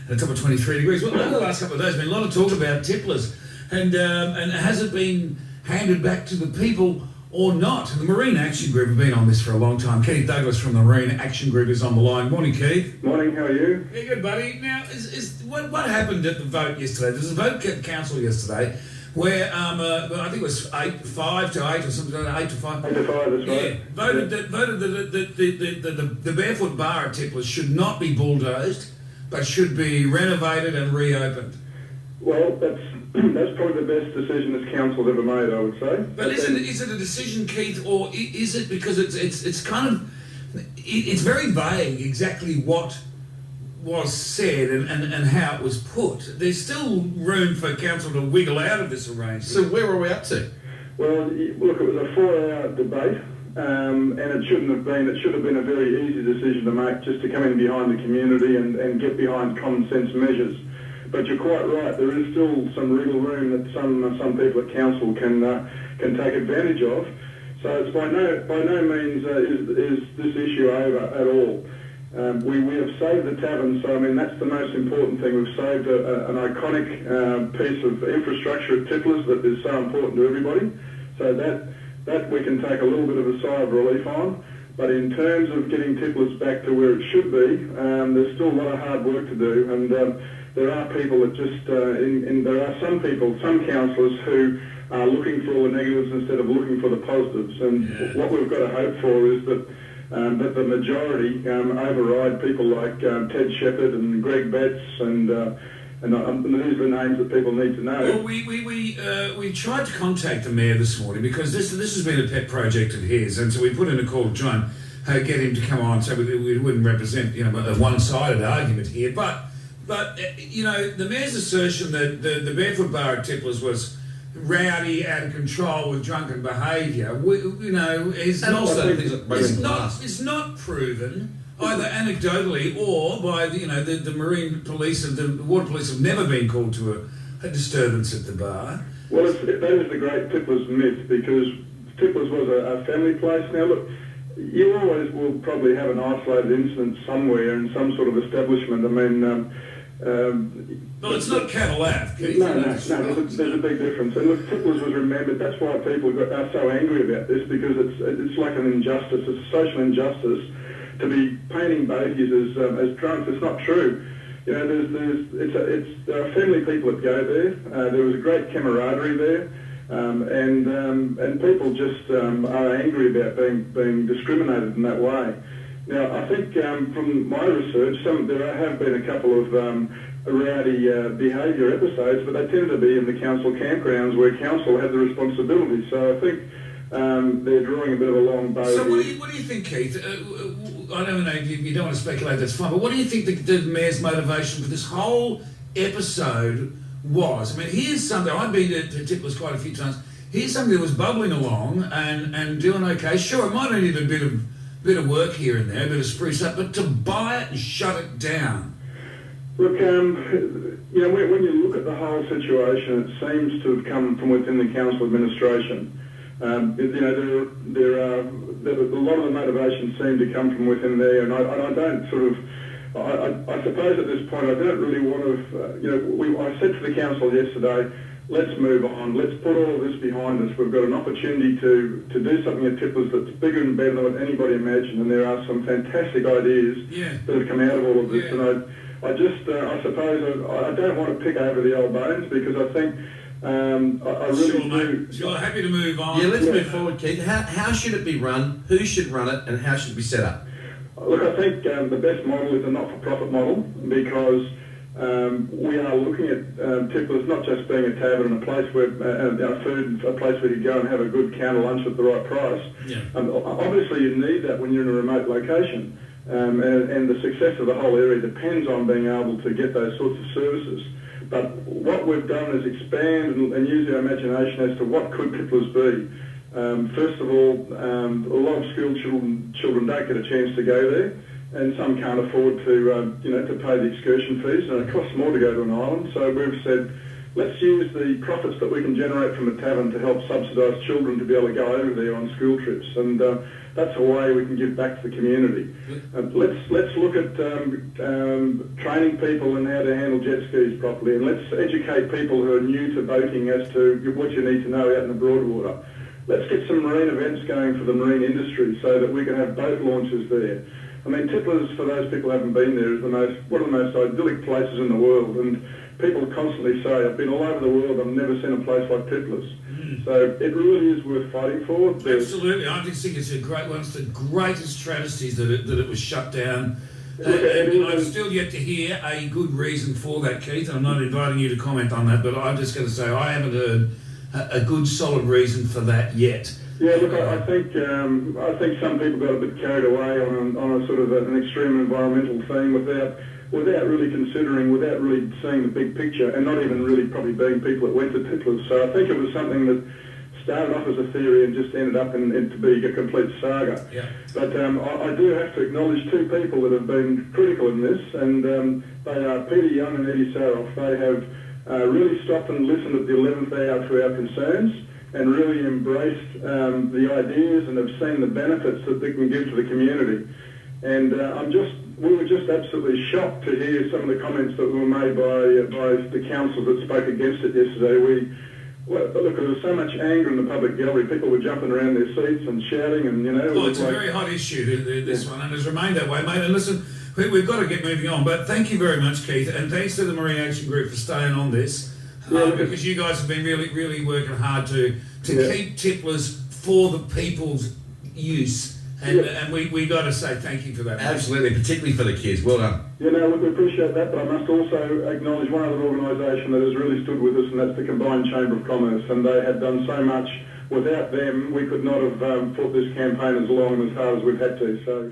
a top of 23 degrees. Well, over the last couple of days, there's been a lot of talk about tipplers, and has it been handed back to the people or not? And the Marine Action Group have been on this for a long time. Keith Douglas from the Marine Action Group is on the line. Morning, Keith. Morning, how are you? Yeah, good, buddy. Now, what happened at the vote yesterday? There was a vote at council yesterday where I think it was 5 to 8 or something, 8 to 5. 8 to 5, that's right. Yeah, voted that the barefoot bar at Tipplers should not be bulldozed, but should be renovated and reopened. Well, that's probably the best decision this council's ever made, I would say. But is it a decision, Keith, or is it because it's kind of it's very vague exactly what was said and how it was put? There's still room for council to wiggle out of this arrangement. So where are we up to? Well, look, it was a 4-hour debate, and it shouldn't have been. It should have been a very easy decision to make, just to come in behind the community and get behind common sense measures. But you're quite right. There is still some wriggle room that some people at council can take advantage of. So it's by no means is this issue over at all. We have saved the tavern, so I mean that's the most important thing. We've saved an iconic piece of infrastructure at Tipplers that is so important to everybody. So that we can take a little bit of a sigh of relief on. But in terms of getting Tipplers back to where it should be, there's still a lot of hard work to do, and there are people that just there are some councillors who are looking for all the negatives instead of looking for the positives. And what we've got to hope for is that the majority override people like Ted Shepherd and Greg Betts and these are the names that people need to know. Well, we tried to contact the mayor this morning because this has been a pet project of his, and so we put in a call to try and get him to come on so we wouldn't represent a one-sided argument here. But the mayor's assertion that the barefoot bar at Tipplers was rowdy, out of control with drunken behaviour, is not proven either anecdotally or by the marine police and the water police have never been called to a disturbance at the bar. Well, that is the great Tipplers myth, because Tipplers was a family place. Now look, you always will probably have an isolated incident somewhere in some sort of establishment. I mean, well, it's not Cadillac. No, there's a big difference. And look, Tipplers was remembered. That's why people are so angry about this, because it's like an injustice. It's a social injustice to be painting bogies as drunks. It's not true. There are family people that go there. There was a great camaraderie there, and people just are angry about being discriminated in that way. Now, I think from my research, there have been a couple of rowdy behaviour episodes, but they tend to be in the council campgrounds where council had the responsibility. So I think they're drawing a bit of a long bow. So what do you think, Keith? I don't know if you don't want to speculate, that's fine, but what do you think the mayor's motivation for this whole episode was? I mean, here's something, I've been to Tipplers quite a few times, here's something that was bubbling along and doing okay. Sure, it might have needed a bit of work here and there, a bit of spruce up, but to buy it and shut it down. Look, when you look at the whole situation, it seems to have come from within the council administration. There are a lot of the motivations seem to come from within there, and I don't sort of. I suppose at this point I don't really want to. I said to the council yesterday, let's move on. Let's put all of this behind us. We've got an opportunity to do something at Tipplers that's bigger and better than what anybody imagined, and there are some fantastic ideas that have come out of all of this. And I suppose I don't want to pick over the old bones, because I think. I really do. You're happy to move on. Yeah, let's move forward, Keith. How should it be run? Who should run it? And how should it be set up? Look, I think the best model is a not-for-profit model, because we are looking at Tipplers not just being a tavern and a place where a place where you go and have a good counter lunch at the right price. Yeah. Obviously, you need that when you're in a remote location, and the success of the whole area depends on being able to get those sorts of services. But what we've done is expand and use our imagination as to what could Tipplers be. First of all, a lot of school children don't get a chance to go there, and some can't afford to pay the excursion fees, and it costs more to go to an island. So we've said, let's use the profits that we can generate from the tavern to help subsidise children to be able to go over there on school trips, and that's a way we can give back to the community. Let's look at training people in how to handle jet skis properly, and let's educate people who are new to boating as to what you need to know out in the Broadwater. Let's get some marine events going for the marine industry so that we can have boat launches there. I mean, Tipplers, for those people who haven't been there, is one of the most idyllic places in the world, and people constantly say, I've been all over the world, I've never seen a place like Tipplers. So it really is worth fighting for. Absolutely. I just think it's a great one. It's the greatest travesties that it was shut down. And I've still yet to hear a good reason for that, Keith. I'm not inviting you to comment on that, but I'm just going to say I haven't heard a good solid reason for that yet. Yeah, look, I think some people got a bit carried away on a sort of an extreme environmental theme without really considering, without really seeing the big picture, and not even really probably being people that went to Tipplers. So I think it was something that started off as a theory and just ended up in to be a complete saga. Yeah. But I do have to acknowledge two people that have been critical in this, and they are Peter Young and Eddie Saroff. They have really stopped and listened at the 11th hour to our concerns, and really embraced the ideas and have seen the benefits that they can give to the community. And we were just absolutely shocked to hear some of the comments that were made by the council that spoke against it yesterday. Look, there was so much anger in the public gallery. People were jumping around their seats and shouting, and Well, it's a very hot issue, this one, and has remained that way, mate. And listen, we've got to get moving on. But thank you very much, Keith, and thanks to the Marine Action Group for staying on this. Because you guys have been really, really working hard to keep Tipplers for the people's use. And we got to say thank you for that. Absolutely, particularly for the kids. Well done. Yeah, no, look, we appreciate that, but I must also acknowledge one other organisation that has really stood with us, and that's the Combined Chamber of Commerce. And they have done so much. Without them, we could not have fought this campaign as long and as hard as we've had to. So.